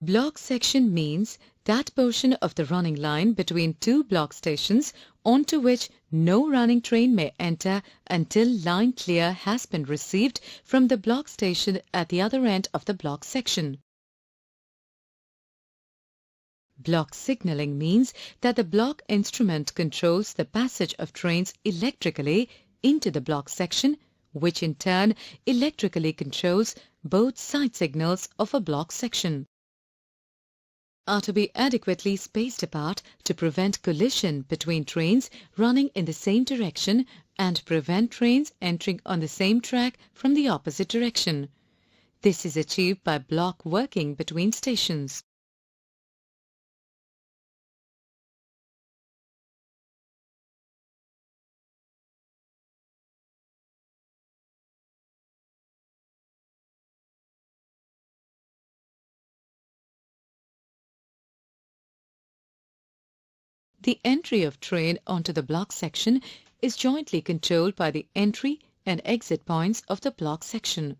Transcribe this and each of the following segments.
Block section means that portion of the running line between two block stations onto which no running train may enter until line clear has been received from the block station at the other end of the block section. Block signaling means that the block instrument controls the passage of trains electrically into the block section, which in turn electrically controls both side signals of a block section. Are to be adequately spaced apart to prevent collision between trains running in the same direction and prevent trains entering on the same track from the opposite direction. This is achieved by block working between stations. The entry of train onto the block section is jointly controlled by the entry and exit points of the block section.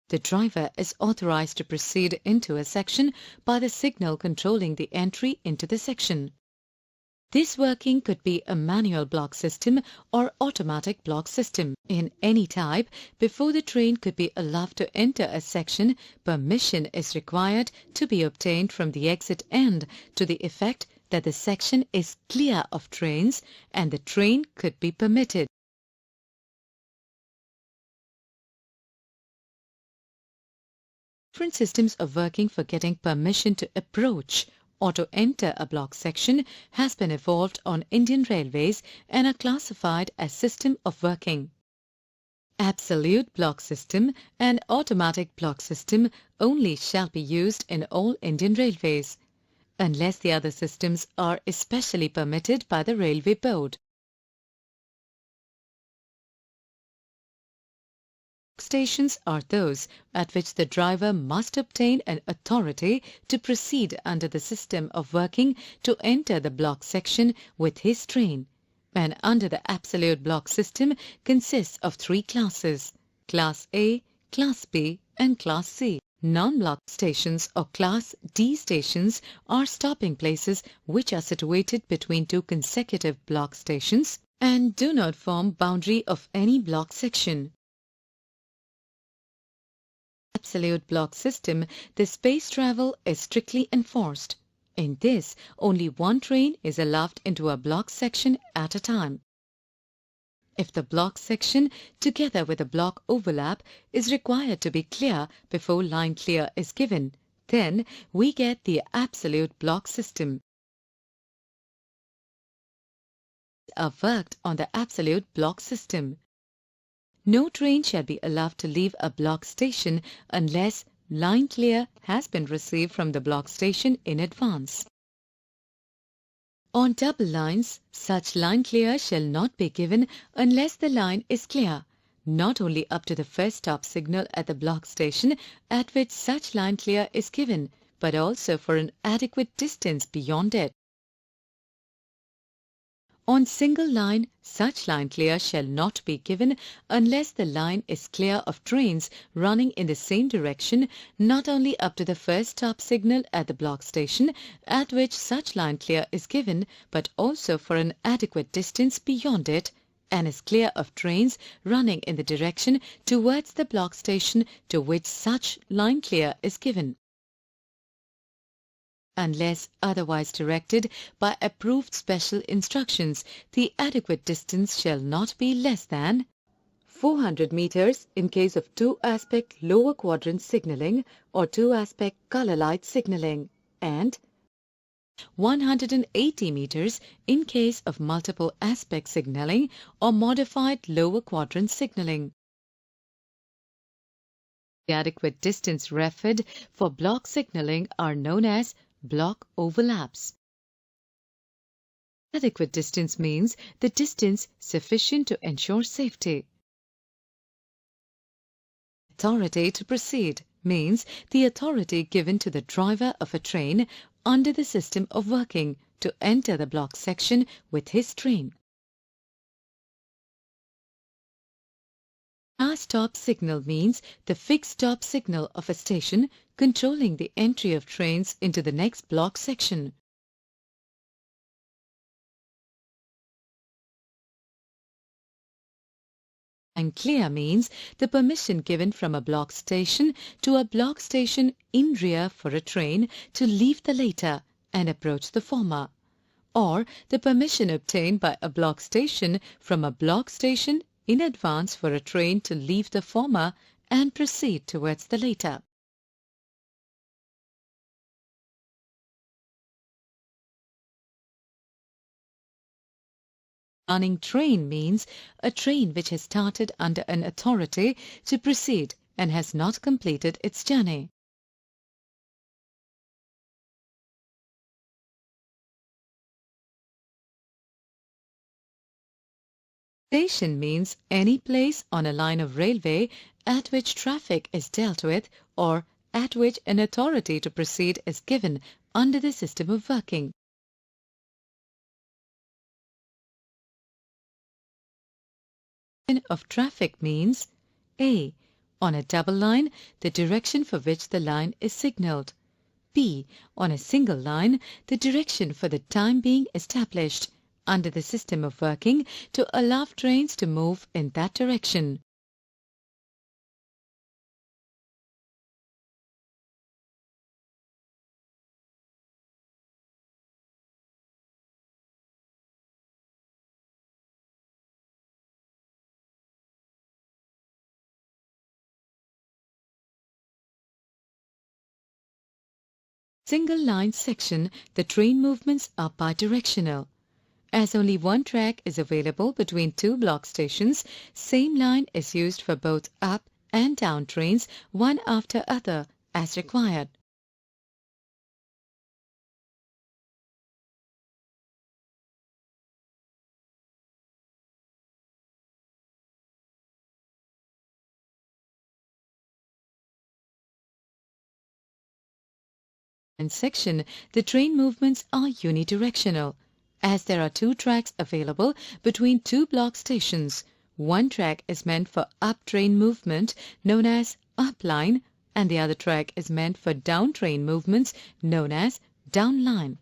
The driver is authorized to proceed into a section by the signal controlling the entry into the section. This working could be a manual block system or automatic block system. In any type, before the train could be allowed to enter a section, permission is required to be obtained from the exit end to the effect that the section is clear of trains and the train could be permitted. Different systems of working for getting permission to approach or to enter a block section has been evolved on Indian Railways and are classified as system of working. Absolute block system and automatic block system only shall be used in all Indian Railways, unless the other systems are especially permitted by the Railway Board. Stations are those at which the driver must obtain an authority to proceed under the system of working to enter the block section with his train, and under the absolute block system consists of three classes: Class A, Class B and Class C. Non-block stations or Class D stations are stopping places which are situated between two consecutive block stations and do not form boundary of any block section. Absolute block system, the space travel is strictly enforced. In this, only one train is allowed into a block section at a time. If the block section, together with a block overlap, is required to be clear before line clear is given, then we get the absolute block system. Are worked on the absolute block system. No train shall be allowed to leave a block station unless line clear has been received from the block station in advance. On double lines, such line clear shall not be given unless the line is clear, not only up to the first stop signal at the block station at which such line clear is given, but also for an adequate distance beyond it. On single line, such line clear shall not be given unless the line is clear of trains running in the same direction, not only up to the first stop signal at the block station at which such line clear is given, but also for an adequate distance beyond it, and is clear of trains running in the direction towards the block station to which such line clear is given, unless otherwise directed by approved special instructions. The adequate distance shall not be less than 400 meters in case of two-aspect lower quadrant signaling or two-aspect color light signaling, and 180 meters in case of multiple aspect signaling or modified lower quadrant signaling. The adequate distance referred for block signaling are known as block overlaps. Adequate distance means the distance sufficient to ensure safety. Authority to proceed means the authority given to the driver of a train under the system of working to enter the block section with his train. Last stop signal means the fixed stop signal of a station controlling the entry of trains into the next block section. And clear means the permission given from a block station to a block station in rear for a train to leave the later and approach the former, or the permission obtained by a block station from a block station in advance for a train to leave the former and proceed towards the later. Running train means a train which has started under an authority to proceed and has not completed its journey. Station means any place on a line of railway at which traffic is dealt with or at which an authority to proceed is given under the system of working. Of traffic means A. On a double line, the direction for which the line is signalled. B. On a single line, the direction for the time being established under the system of working to allow trains to move in that direction. Single line section, the train movements are bidirectional. As only one track is available between two block stations, same line is used for both up and down trains, one after other, as required. In section, the train movements are unidirectional, as there are two tracks available between two block stations. One track is meant for up train movement, known as up line, and the other track is meant for down train movements, known as down line.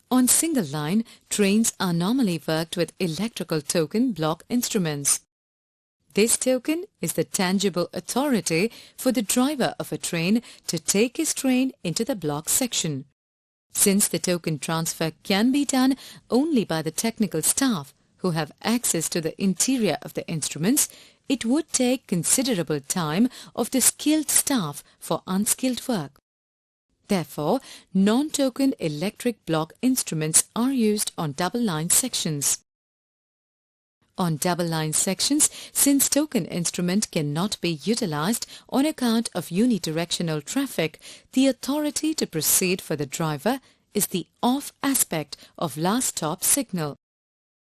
On single line, trains are normally worked with electrical token block instruments. This token is the tangible authority for the driver of a train to take his train into the block section. Since the token transfer can be done only by the technical staff who have access to the interior of the instruments, it would take considerable time of the skilled staff for unskilled work. Therefore, non-token electric block instruments are used on double-line sections. On double-line sections, since token instrument cannot be utilized on account of unidirectional traffic, the authority to proceed for the driver is the off aspect of last stop signal.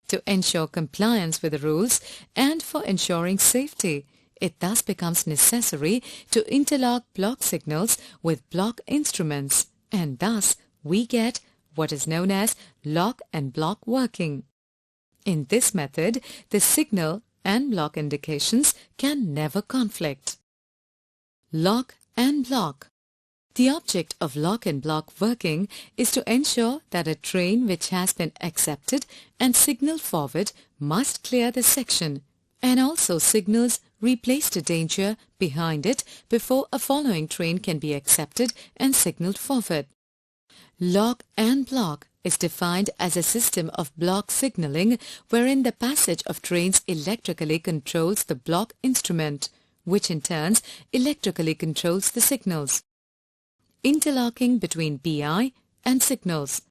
To ensure compliance with the rules and for ensuring safety, it thus becomes necessary to interlock block signals with block instruments, and thus we get what is known as lock and block working. In this method, the signal and block indications can never conflict. Lock and block. The object of lock and block working is to ensure that a train which has been accepted and signalled forward must clear the section, and also signals replace the danger behind it before a following train can be accepted and signalled forward. Lock and block is defined as a system of block signalling wherein the passage of trains electrically controls the block instrument, which in turn electrically controls the signals. Interlocking between BI and signals.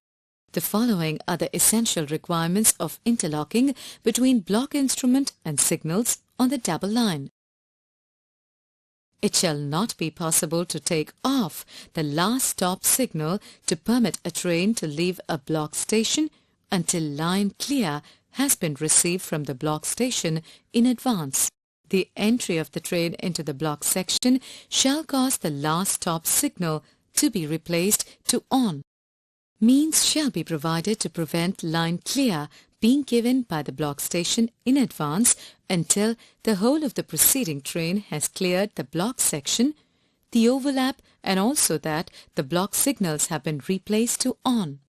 The following are the essential requirements of interlocking between block instrument and signals on the double line. It shall not be possible to take off the last stop signal to permit a train to leave a block station until line clear has been received from the block station in advance. The entry of the train into the block section shall cause the last stop signal to be replaced to on. Means shall be provided to prevent line clear being given by the block station in advance until the whole of the preceding train has cleared the block section, the overlap, and also that the block signals have been replaced to on.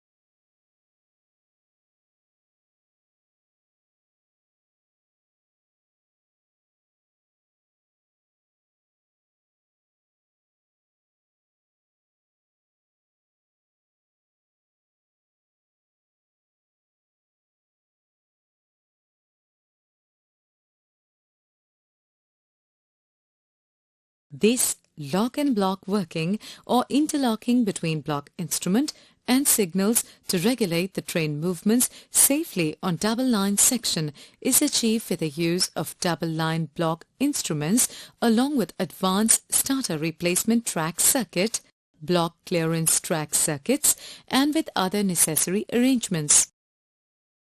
This lock and block working or interlocking between block instrument and signals to regulate the train movements safely on double line section is achieved with the use of double line block instruments along with advanced starter replacement track circuit, block clearance track circuits, and with other necessary arrangements.